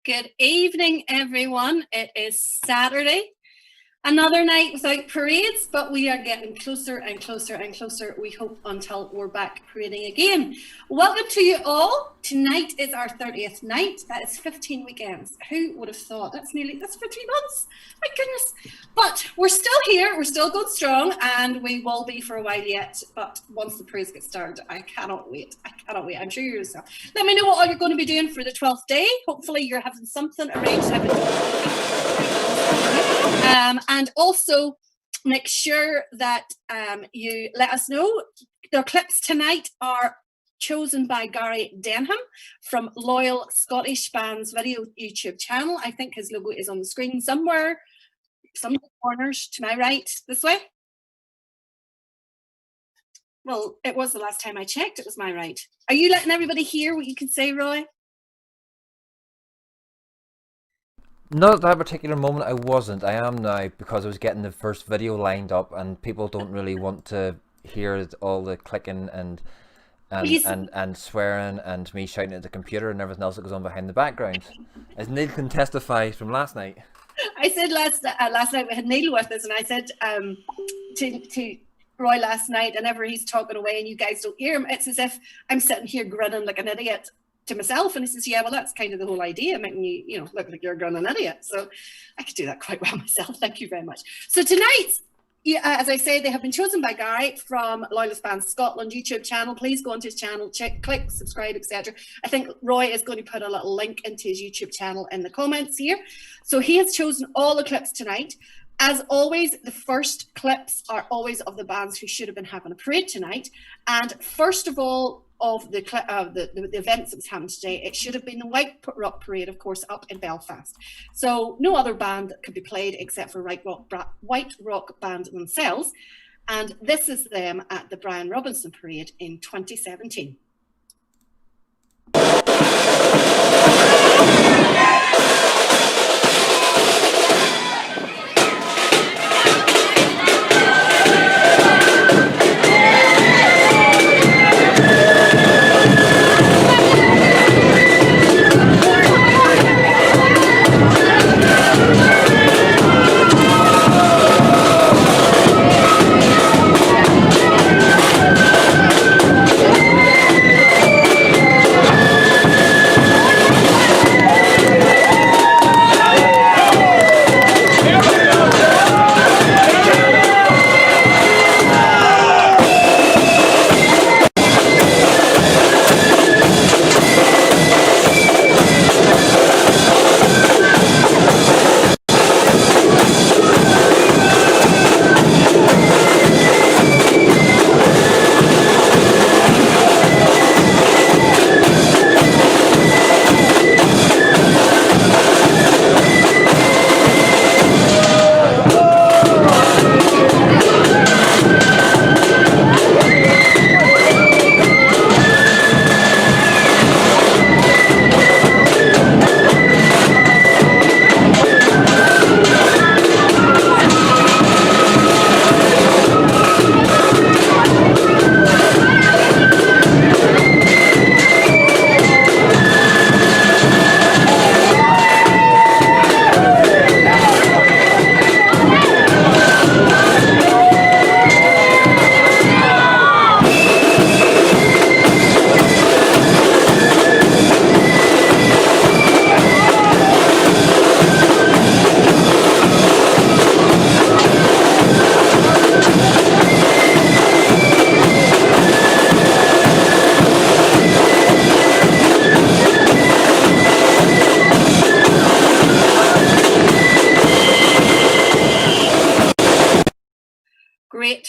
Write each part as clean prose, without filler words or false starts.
Good evening, everyone. It is Saturday. Another night without parades, but we are getting closer and closer and closer, we hope, until we're back parading again. Welcome to you all. Tonight is our 30th night. That is 15 weekends. Who would have thought? That's for 3 months. My goodness. But we're still here. We're still going strong, and we will be for a while yet. But once the parades get started, I cannot wait. I'm sure you're yourself. Let me know what all you're going to be doing for the 12th day. Hopefully you're having something arranged. And also make sure that you let us know. The clips tonight are chosen by Gary Denham from Loyal Scottish Band's video YouTube channel. I think his logo is on the screen somewhere, some corners to my right, this way. Well, it was the last time I checked, it was my right. Are you letting everybody hear what you can say, Roy? Not at that particular moment I wasn't. I am now, because I was getting the first video lined up and people don't really want to hear all the clicking and swearing and me shouting at the computer and everything else that goes on behind the background. As Neil can testify from last night. I said last night we had Neil with us, and I said to Roy last night, whenever he's talking away and you guys don't hear him, it's as if I'm sitting here grinning like an idiot to myself, and he says, yeah, well, that's kind of the whole idea, making you look like you're a grinning idiot. So I could do that quite well myself. Thank you very much. So tonight, as I say, they have been chosen by Gary from Loyalist Band Scotland YouTube channel. Please go onto his channel, click, subscribe, etc. I think Roy is going to put a little link into his YouTube channel in the comments here. So he has chosen all the clips tonight. As always, the first clips are always of the bands who should have been having a parade tonight. And first of all, of the events that was happening today, it should have been the White Rock Parade, of course, up in Belfast. So no other band that could be played except for White Rock Band themselves. And this is them at the Brian Robinson Parade in 2017.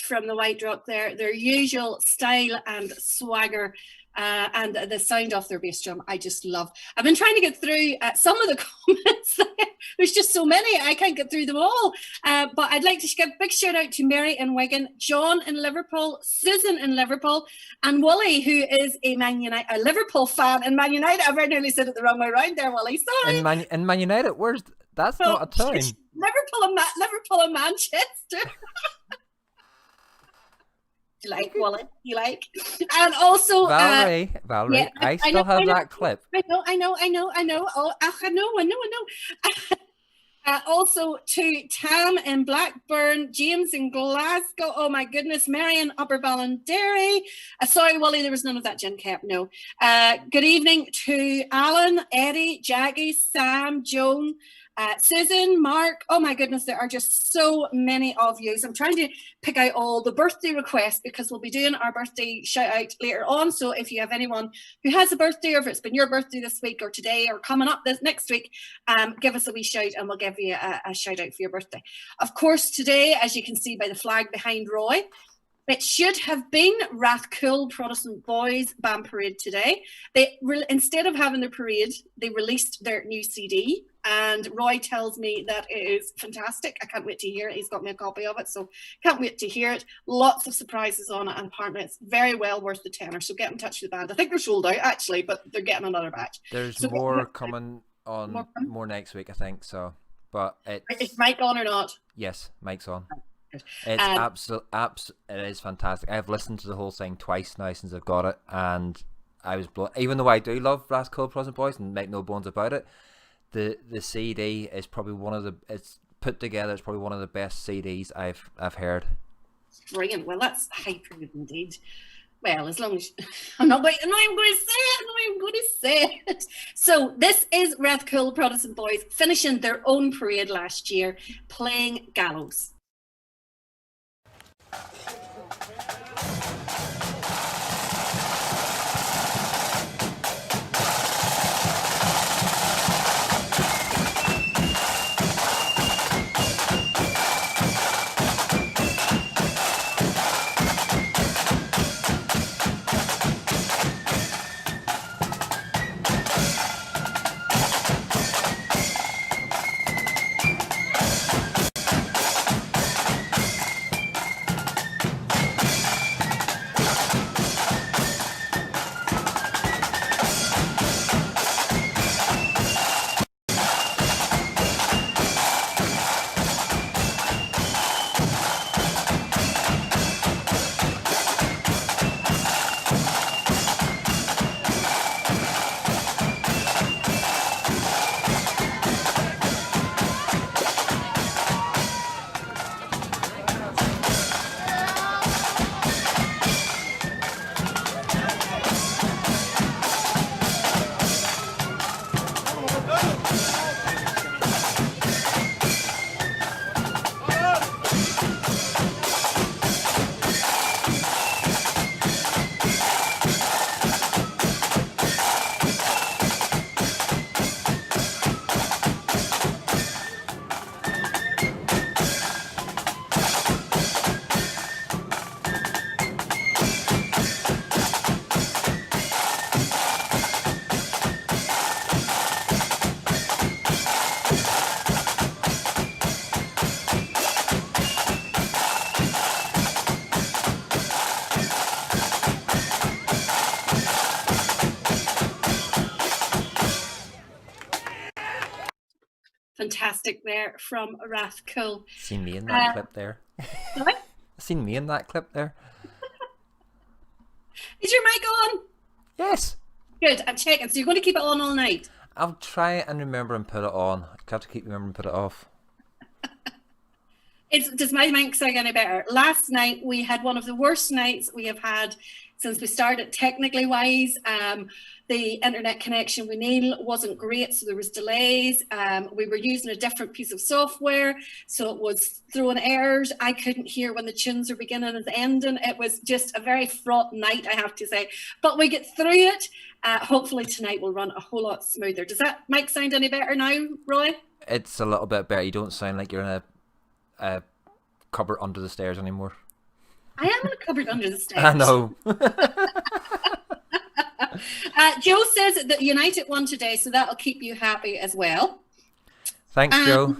From the White Rock, their usual style and swagger, and the sound off their bass drum I just love. I've been trying to get through some of the comments. There's just so many, I can't get through them all, but I'd like to give a big shout out to Mary in Wigan, John in Liverpool, Susan in Liverpool, and Wally, who is a Liverpool fan in Man United. I've nearly said it the wrong way around there, Wally, sorry. In Man United, that's not a town. Liverpool and Manchester. You like, Wally? You like? And also, Valerie, yeah, I still have that clip. I know. Oh, I know. Also to Tam in Blackburn, James in Glasgow. Oh my goodness, Mary in Upper Ballinderry. Sorry, Wally, there was none of that Gin Cap. No. Good evening to Alan, Eddie, Jackie, Sam, Joan, Susan, Mark. Oh my goodness, there are just so many of you. So I'm trying to pick out all the birthday requests because we'll be doing our birthday shout out later on. So if you have anyone who has a birthday, or if it's been your birthday this week or today or coming up this next week, give us a wee shout and we'll give you a shout out for your birthday. Of course, today, as you can see by the flag behind Roy, it should have been Rathcool Protestant Boys Band Parade today. Instead of having their parade, they released their new CD, and Roy tells me that it is fantastic. I can't wait to hear it. He's got me a copy of it, so can't wait to hear it. Lots of surprises on it, and apparently it's very well worth the tenner, so get in touch with the band. I think they're sold out, actually, but they're getting another batch. There's more coming on, more next week, I think, so. But is Mike on or not? Yes, Mike's on. It's it is fantastic. I've listened to the whole thing twice now since I've got it, and I was blown. Even though I do love Rathcool Protestant Boys and make no bones about it, the CD is probably it's put together. It's probably one of the best CDs I've heard. Brilliant. Well, that's high praise indeed. Well, as long as I'm not going to say it. So this is Rathcool Protestant Boys finishing their own parade last year, playing Gallows. Fantastic there from Rathcool. Seen me in that clip there. What? Seen me in that clip there. Is your mic on? Yes. Good, I'm checking. So you're going to keep it on all night? I'll try and remember and put it on. I have to keep remembering and put it off. Does my mic sound any better? Last night we had one of the worst nights we have had since we started, technically wise. The internet connection with Neil wasn't great, so there was delays. We were using a different piece of software, so it was throwing errors. I couldn't hear when the tunes were beginning and ending. It was just a very fraught night, I have to say. But we get through it. Hopefully tonight will run a whole lot smoother. Does that mic sound any better now, Roy? It's a little bit better. You don't sound like you're in a cupboard under the stairs anymore. I am in a cupboard under the stairs. I know. Joe says that United won today, so that'll keep you happy as well. Thanks, Joe.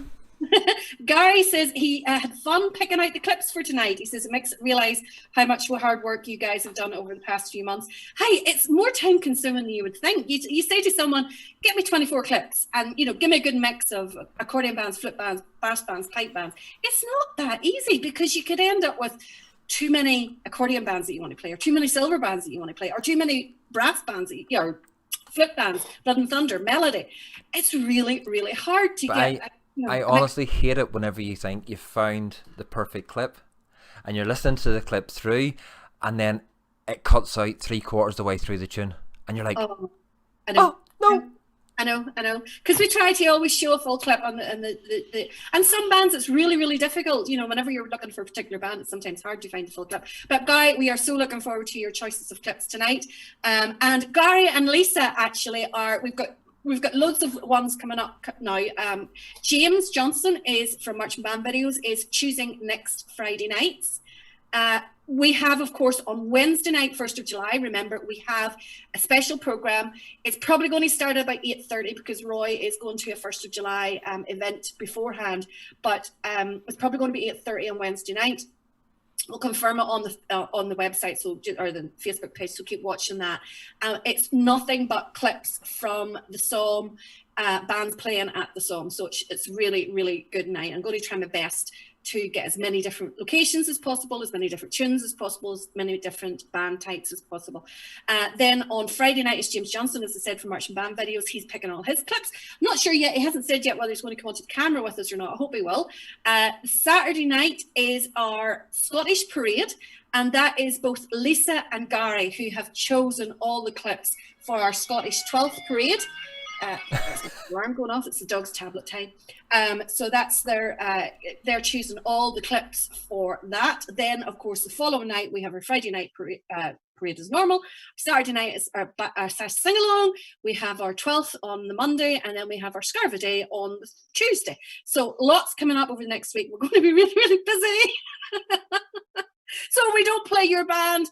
Gary says he had fun picking out the clips for tonight. He says it makes it realise how much hard work you guys have done over the past few months. Hey, it's more time consuming than you would think. You say to someone, get me 24 clips and, give me a good mix of accordion bands, flute bands, bass bands, pipe bands. It's not that easy because you could end up with too many accordion bands that you want to play, or too many silver bands that you want to play, or too many brass bands, or flute bands, Blood and Thunder, Melody. It's really, really hard to get. I honestly hate it whenever you think you've found the perfect clip and you're listening to the clip through and then it cuts out 3/4 of the way through the tune and you're like, oh, I know. Oh, no. I know, because we try to always show a full clip on and some bands it's really, really difficult. Whenever you're looking for a particular band, it's sometimes hard to find the full clip. But Guy, we are so looking forward to your choices of clips tonight. And Gary and Lisa actually we've got loads of ones coming up now. James Johnson is from Marching Band Videos is choosing next Friday nights. We have, of course, on Wednesday night, 1st of July, remember, we have a special programme. It's probably going to start about 8:30 because Roy is going to a 1st of July event beforehand. But it's probably going to be 8:30 on Wednesday night. We'll confirm it on the website, or the Facebook page, so keep watching that. It's nothing but clips from the Somme, bands playing at the Somme. So it's really, really good night. I'm going to try my best to get as many different locations as possible, as many different tunes as possible, as many different band types as possible. Then on Friday night is James Johnson, as I said, from Marching Band Videos. He's picking all his clips. I'm not sure yet. He hasn't said yet whether he's going to come onto the camera with us or not. I hope he will. Saturday night is our Scottish Parade, and that is both Lisa and Gary who have chosen all the clips for our Scottish 12th Parade. Alarm going off, it's the dog's tablet time. So that's they're choosing all the clips for that. Then of course the following night we have our Friday night parade as normal. Saturday night is our sing along. We have our 12th on the Monday, and then we have our Scarva Day on the Tuesday. So lots coming up over the next week. We're going to be really, really busy. So we don't play your band,